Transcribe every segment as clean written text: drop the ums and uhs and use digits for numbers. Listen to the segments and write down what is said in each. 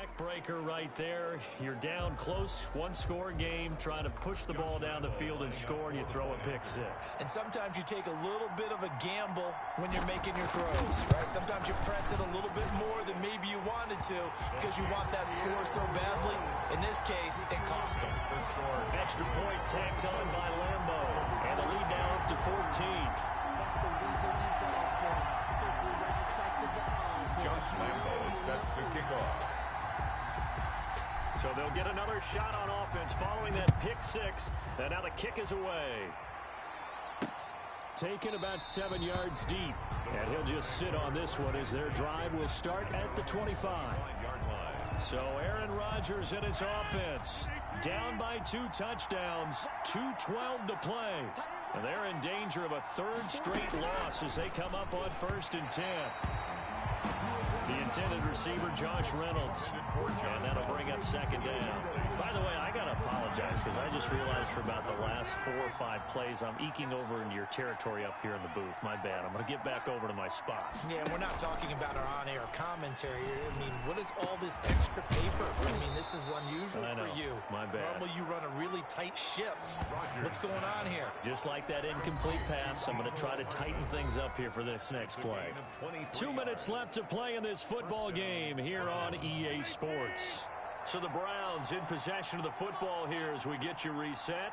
Neck-breaker right there. You're down close, one-score game, trying to push the ball down the field and score, and you throw a pick six. And sometimes you take a little bit of a gamble when you're making your throws, right? Sometimes you press it a little bit more than maybe you wanted to because you want that score so badly. In this case, it cost them. Extra point tacked on by Lambo, and the lead now up to 14. Josh Lambo is set to kick off. So they'll get another shot on offense following that pick six, and now the kick is away. Taken about 7 yards deep, and he'll just sit on this one as their drive will start at the 25. So Aaron Rodgers and his offense down by 2 touchdowns, 2:12 to play. And they're in danger of a third straight loss as they come up on 1st and 10. The intended receiver, Josh Reynolds. And that'll bring up 2nd down. By the way, I got to apologize because I just realized for about the last 4 or 5 plays, I'm eking over into your territory up here in the booth. My bad. I'm going to get back over to my spot. Yeah, we're not talking about our on-air commentary. I mean, what is all this extra paper? I mean, this is unusual for you. My bad. Normally you run a really tight ship. What's going on here? Just like that incomplete pass, I'm going to try to tighten things up here for this next play. 2 minutes left to play in this football game here on EA Sports. So the Browns in possession of the football here as we get you reset.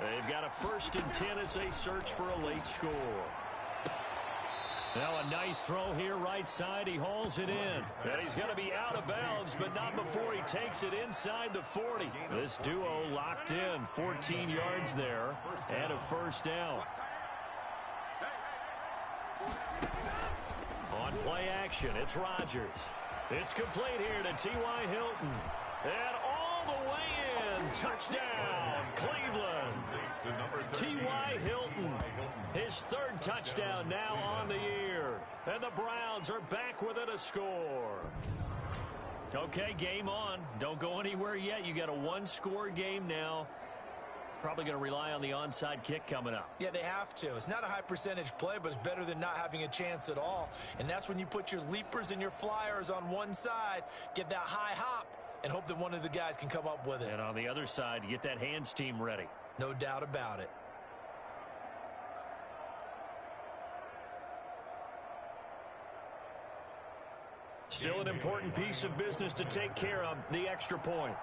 They've got a 1st and 10 as they search for a late score. Now a nice throw here right side. He hauls it in. And he's going to be out of bounds, but not before he takes it inside the 40. This duo locked in. 14 yards there and a 1st down. On play action, it's Rodgers. It's complete here to T.Y. Hilton. And all the way in. Touchdown, Cleveland. T.Y. Hilton. His 3rd touchdown now on the year. And the Browns are back within a score. Okay, game on. Don't go anywhere yet. You got a 1-score game now. Probably going to rely on the onside kick coming up. Yeah, they have to. It's not a high percentage play, but it's better than not having a chance at all. And that's when you put your leapers and your flyers on one side, get that high hop, and hope that one of the guys can come up with it. And on the other side, you get that hands team ready. No doubt about it. Still an important piece of business to take care of, the extra point.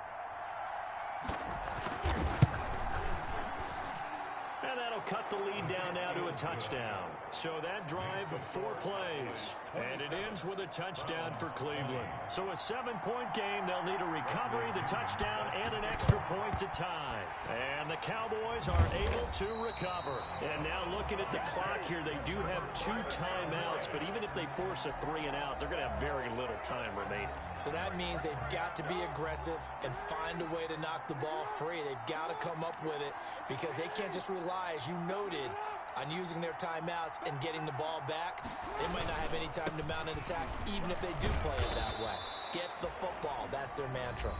And that'll cut the lead down now to a touchdown. So that drive of 4 plays. And it ends with a touchdown for Cleveland. So a 7-point game. They'll need a recovery, the touchdown, and an extra point to tie. And the Cowboys are able to recover. And now looking at the clock here, they do have 2 timeouts. But even if they force a 3-and-out, they're going to have very little time remaining. So that means they've got to be aggressive and find a way to knock the ball free. They've got to come up with it because they can't just rely, as you noted, on using their timeouts and getting the ball back. They might not have any time to mount an attack, even if they do play it that way. Get the football. That's their mantra.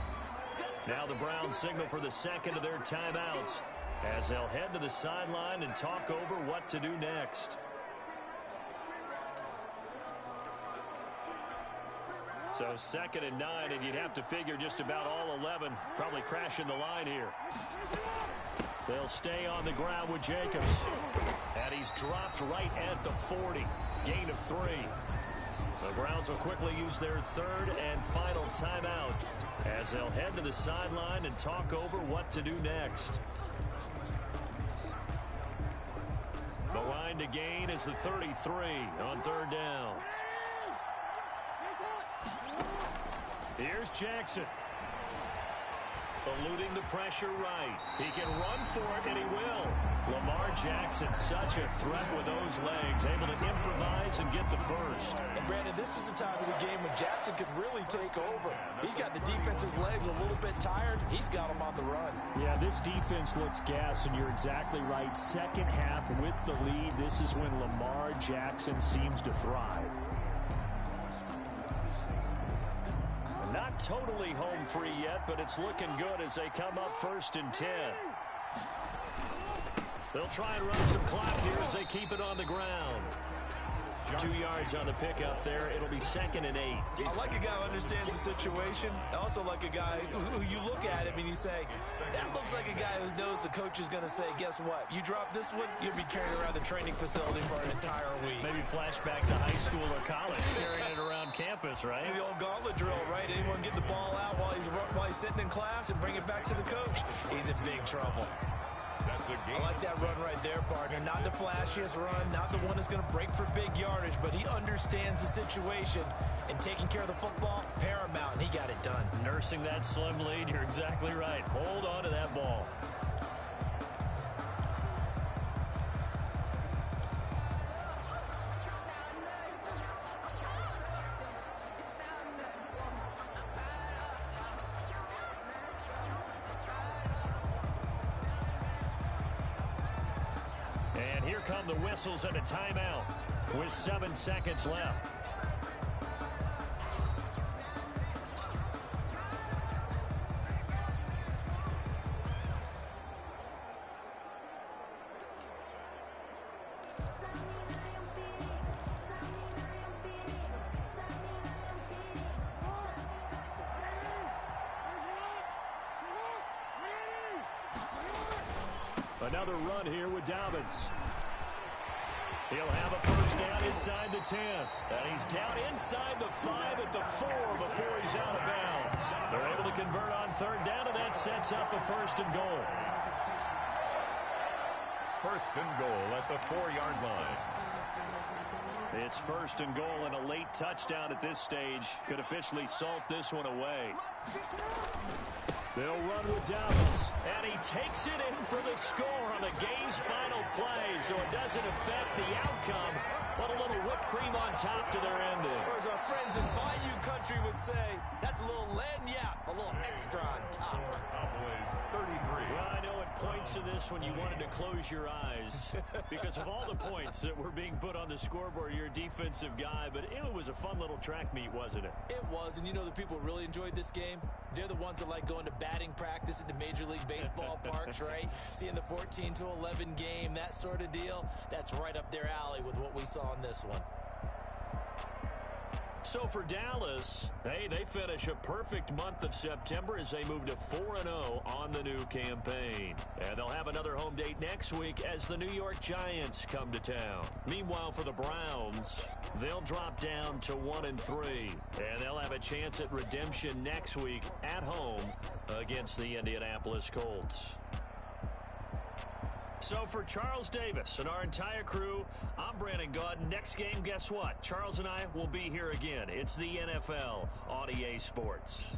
Now the Browns signal for the 2nd of their timeouts as they'll head to the sideline and talk over what to do next. So 2nd and 9, and you'd have to figure just about all 11 probably crashing the line here. They'll stay on the ground with Jacobs. And he's dropped right at the 40. Gain of 3. The Browns will quickly use their 3rd and final timeout as they'll head to the sideline and talk over what to do next. The line to gain is the 33 on 3rd down. Here's Jackson. Eluding the pressure right. He can run for it, and he will. Lamar Jackson, such a threat with those legs, able to improvise and get the 1st. And Brandon, this is the time of the game when Jackson could really take over. He's got the defense's legs a little bit tired. He's got them on the run. Yeah, this defense looks gassed, and you're exactly right. 2nd half with the lead, this is when Lamar Jackson seems to thrive. Not totally home free yet, but it's looking good as they come up 1st and 10. They'll try and run some clock here as they keep it on the ground. 2 yards on the pickup there. It'll be 2nd and 8. I like a guy who understands the situation. I also like a guy who you look at him and you say, that looks like a guy who knows the coach is going to say, guess what? You drop this one, you'll be carrying around the training facility for an entire week. Maybe flashback to high school or college, carrying it around campus, right? Maybe the old gauntlet drill, right? Anyone get the ball out while he's sitting in class and bring it back to the coach? He's in big trouble. That's a game. I like that run right there, partner. Not the flashiest run, not the one that's going to break for big yardage, but he understands the situation, and taking care of the football, paramount, and he got it done. Nursing that slim lead, you're exactly right. Hold on to that ball. And here come the whistles and a timeout with 7 seconds left. Another run here with Dobbins. He'll have a first down inside the 10. And he's down inside the 5 at the 4 before he's out of bounds. They're able to convert on 3rd down, and that sets up a 1st and goal. 1st and goal at the 4-yard line. It's 1st and goal, and a late touchdown at this stage could officially salt this one away. They'll run with Dobbins, and he takes it in for the score on the game's final play, so it doesn't affect the outcome, but a little whipped cream on top to their ending. Or as our friends in Bayou country would say, that's a little lagniappe, a little extra on top. Cowboys 33. Well, I know at points of this when you wanted to close your eyes because of all the points that were being put on the scoreboard. You're a defensive guy, but it was a fun little track meet, wasn't it? It was, and you know the people really enjoyed this game? They're the ones that like going to batting practice at the Major League Baseball parks, right? Seeing the 14-11 game, that sort of deal. That's right up their alley with what we saw in this one. So for Dallas, hey, they finish a perfect month of September as they move to 4-0 on the new campaign. And they'll have another home date next week as the New York Giants come to town. Meanwhile, for the Browns, they'll drop down to 1-3. And they'll have a chance at redemption next week at home against the Indianapolis Colts. So for Charles Davis and our entire crew, I'm Brandon Gaudin. Next game, guess what? Charles and I will be here again. It's the NFL on EA Sports.